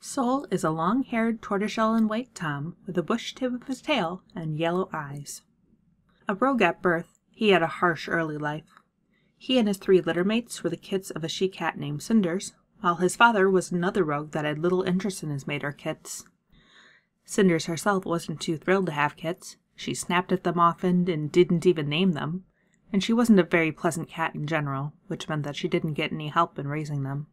Sol is a long-haired tortoiseshell and white tom with a bush tip of his tail and yellow eyes. A rogue at birth, he had a harsh early life. He and his 3 littermates were the kits of a she-cat named Cinders, while his father was another rogue that had little interest in his mate or kits. Cinders herself wasn't too thrilled to have kits. She snapped at them often and didn't even name them, and she wasn't a very pleasant cat in general, which meant that she didn't get any help in raising them.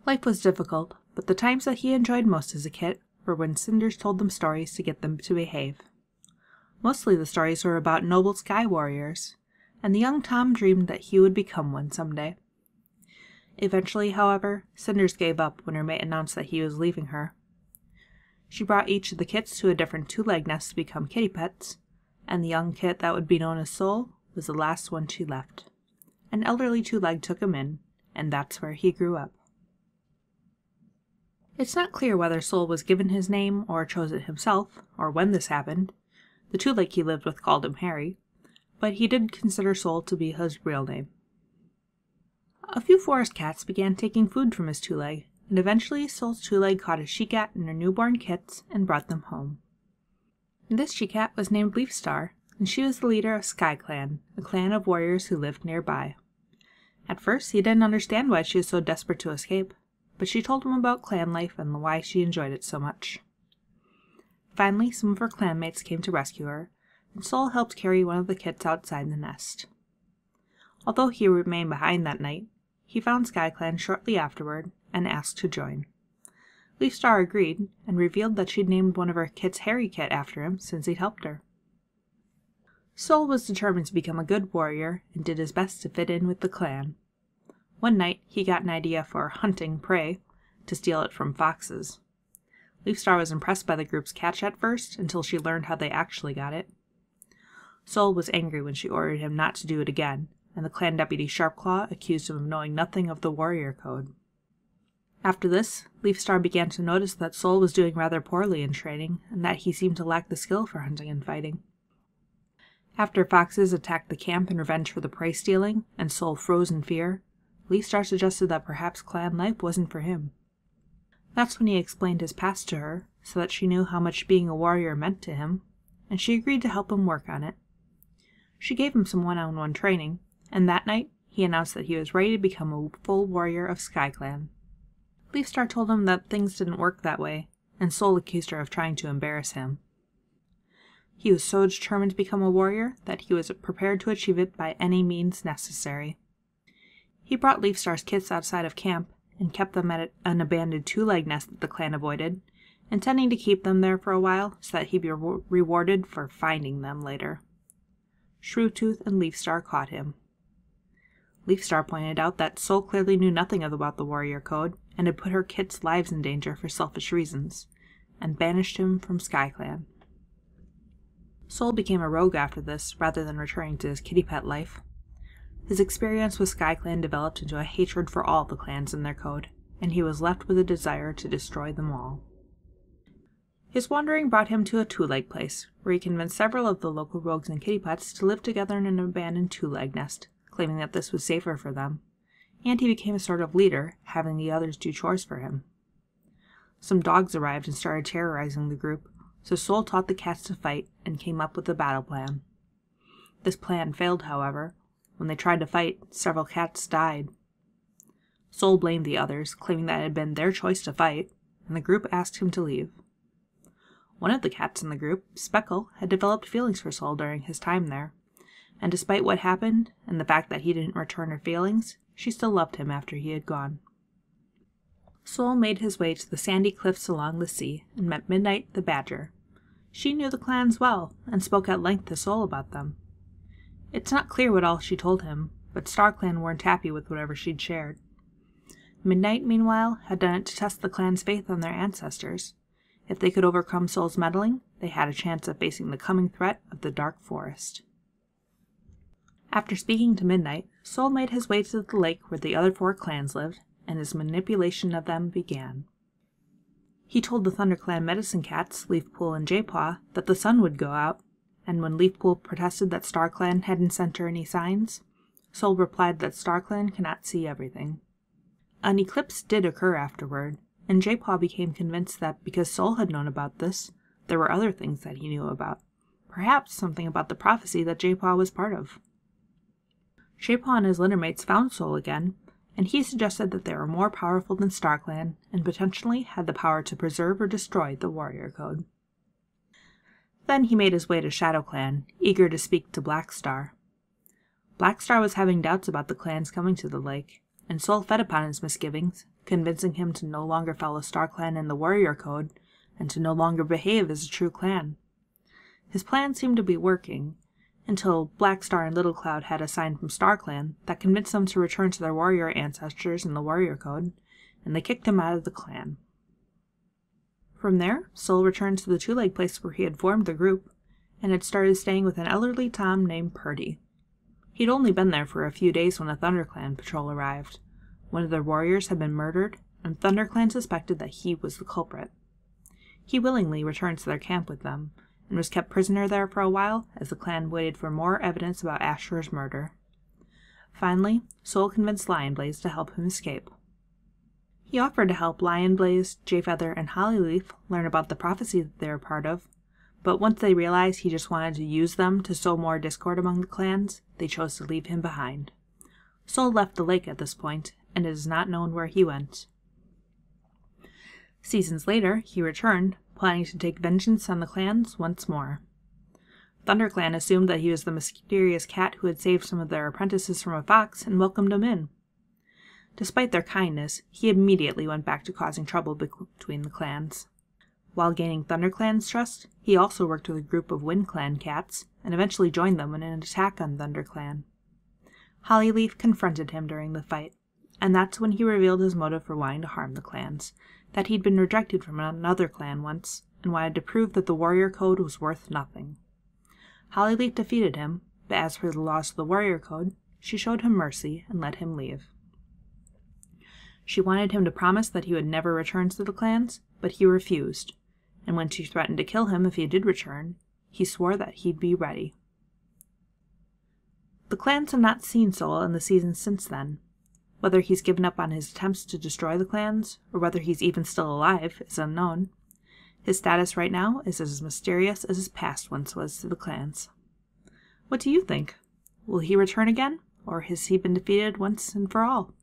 Life was difficult, but the times that he enjoyed most as a kit were when Cinders told them stories to get them to behave. Mostly the stories were about noble sky warriors, and the young Tom dreamed that he would become one someday. Eventually, however, Cinders gave up when her mate announced that he was leaving her. She brought each of the kits to a different 2-leg nest to become kitty pets, and the young kit that would be known as Sol was the last one she left. An elderly 2-leg took him in, and that's where he grew up. It's not clear whether Sol was given his name or chose it himself, or when this happened. The 2-leg he lived with called him Harry, but he did consider Sol to be his real name. A few forest cats began taking food from his 2-leg, and eventually Sol's 2-leg caught a she-cat and her newborn kits and brought them home. This she-cat was named Leafstar, and she was the leader of SkyClan, a clan of warriors who lived nearby. At first, he didn't understand why she was so desperate to escape, but she told him about clan life and why she enjoyed it so much. Finally, some of her clanmates came to rescue her, and Sol helped carry one of the kits outside the nest. Although he remained behind that night, he found SkyClan shortly afterward and asked to join. Leafstar agreed and revealed that she'd named one of her kits Harry Kit after him since he'd helped her. Sol was determined to become a good warrior and did his best to fit in with the clan. One night, he got an idea for hunting prey to steal it from foxes. Leafstar was impressed by the group's catch at first until she learned how they actually got it. Sol was angry when she ordered him not to do it again, and the clan deputy Sharpclaw accused him of knowing nothing of the warrior code. After this, Leafstar began to notice that Sol was doing rather poorly in training, and that he seemed to lack the skill for hunting and fighting. After foxes attacked the camp in revenge for the prey stealing, and Sol froze in fear, Leafstar suggested that perhaps clan life wasn't for him. That's when he explained his past to her, so that she knew how much being a warrior meant to him, and she agreed to help him work on it. She gave him some one-on-one training, and that night he announced that he was ready to become a full warrior of SkyClan. Leafstar told him that things didn't work that way, and Sol accused her of trying to embarrass him. He was so determined to become a warrior that he was prepared to achieve it by any means necessary. He brought Leafstar's kits outside of camp and kept them at an abandoned 2-leg nest that the clan avoided, intending to keep them there for a while so that he'd be rewarded for finding them later. Shrewtooth and Leafstar caught him. Leafstar pointed out that Sol clearly knew nothing about the warrior code and had put her kits' lives in danger for selfish reasons, and banished him from SkyClan. Sol became a rogue after this, rather than returning to his kitty pet life. His experience with SkyClan developed into a hatred for all the clans in their code, and he was left with a desire to destroy them all. His wandering brought him to a 2-leg place, where he convinced several of the local rogues and kitty pets to live together in an abandoned 2-leg nest, claiming that this was safer for them, and he became a sort of leader, having the others do chores for him. Some dogs arrived and started terrorizing the group, so Sol taught the cats to fight and came up with a battle plan. This plan failed, however. When they tried to fight, several cats died. Sol blamed the others, claiming that it had been their choice to fight, and the group asked him to leave. One of the cats in the group, Speckle, had developed feelings for Sol during his time there, and despite what happened, and the fact that he didn't return her feelings, she still loved him after he had gone. Sol made his way to the sandy cliffs along the sea, and met Midnight the Badger. She knew the clans well, and spoke at length to Sol about them. It's not clear what all she told him, but StarClan weren't happy with whatever she'd shared. Midnight, meanwhile, had done it to test the clan's faith on their ancestors. If they could overcome Sol's meddling, they had a chance of facing the coming threat of the Dark Forest. After speaking to Midnight, Sol made his way to the lake where the other 4 clans lived, and his manipulation of them began. He told the ThunderClan medicine cats, Leafpool and Jaypaw, that the sun would go out, and when Leafpool protested that StarClan hadn't sent her any signs, Sol replied that StarClan cannot see everything. An eclipse did occur afterward, and J-Paw became convinced that because Soul had known about this, there were other things that he knew about. Perhaps something about the prophecy that J-Paw was part of. J-Paw and his littermates found Soul again, and he suggested that they were more powerful than StarClan and potentially had the power to preserve or destroy the warrior code. Then he made his way to ShadowClan, eager to speak to Blackstar. Blackstar was having doubts about the clans coming to the lake, and Soul fed upon his misgivings, convincing him to no longer follow StarClan and the warrior code, and to no longer behave as a true clan. His plan seemed to be working, until Blackstar and Little Cloud had a sign from StarClan that convinced them to return to their warrior ancestors in the warrior code, and they kicked him out of the clan. From there, Soul returned to the two-leg place where he had formed the group, and had started staying with an elderly Tom named Purdy. He'd only been there for a few days when a ThunderClan patrol arrived. One of their warriors had been murdered, and ThunderClan suspected that he was the culprit. He willingly returned to their camp with them, and was kept prisoner there for a while as the clan waited for more evidence about Asher's murder. Finally, Soul convinced Lionblaze to help him escape. He offered to help Lionblaze, Jayfeather, and Hollyleaf learn about the prophecy that they were part of, but once they realized he just wanted to use them to sow more discord among the clans, they chose to leave him behind. Soul left the lake at this point, and it is not known where he went. Seasons later, he returned, planning to take vengeance on the clans once more. ThunderClan assumed that he was the mysterious cat who had saved some of their apprentices from a fox and welcomed them in. Despite their kindness, he immediately went back to causing trouble between the clans. While gaining ThunderClan's trust, he also worked with a group of WindClan cats, and eventually joined them in an attack on ThunderClan. Hollyleaf confronted him during the fight, and that's when he revealed his motive for wanting to harm the clans, that he'd been rejected from another clan once, and wanted to prove that the warrior code was worth nothing. Hollyleaf defeated him, but as for the loss of the warrior code, she showed him mercy and let him leave. She wanted him to promise that he would never return to the clans, but he refused, and when she threatened to kill him if he did return, he swore that he'd be ready. The clans have not seen Soul in the seasons since then. Whether he's given up on his attempts to destroy the clans, or whether he's even still alive, is unknown. His status right now is as mysterious as his past once was to the clans. What do you think? Will he return again, or has he been defeated once and for all?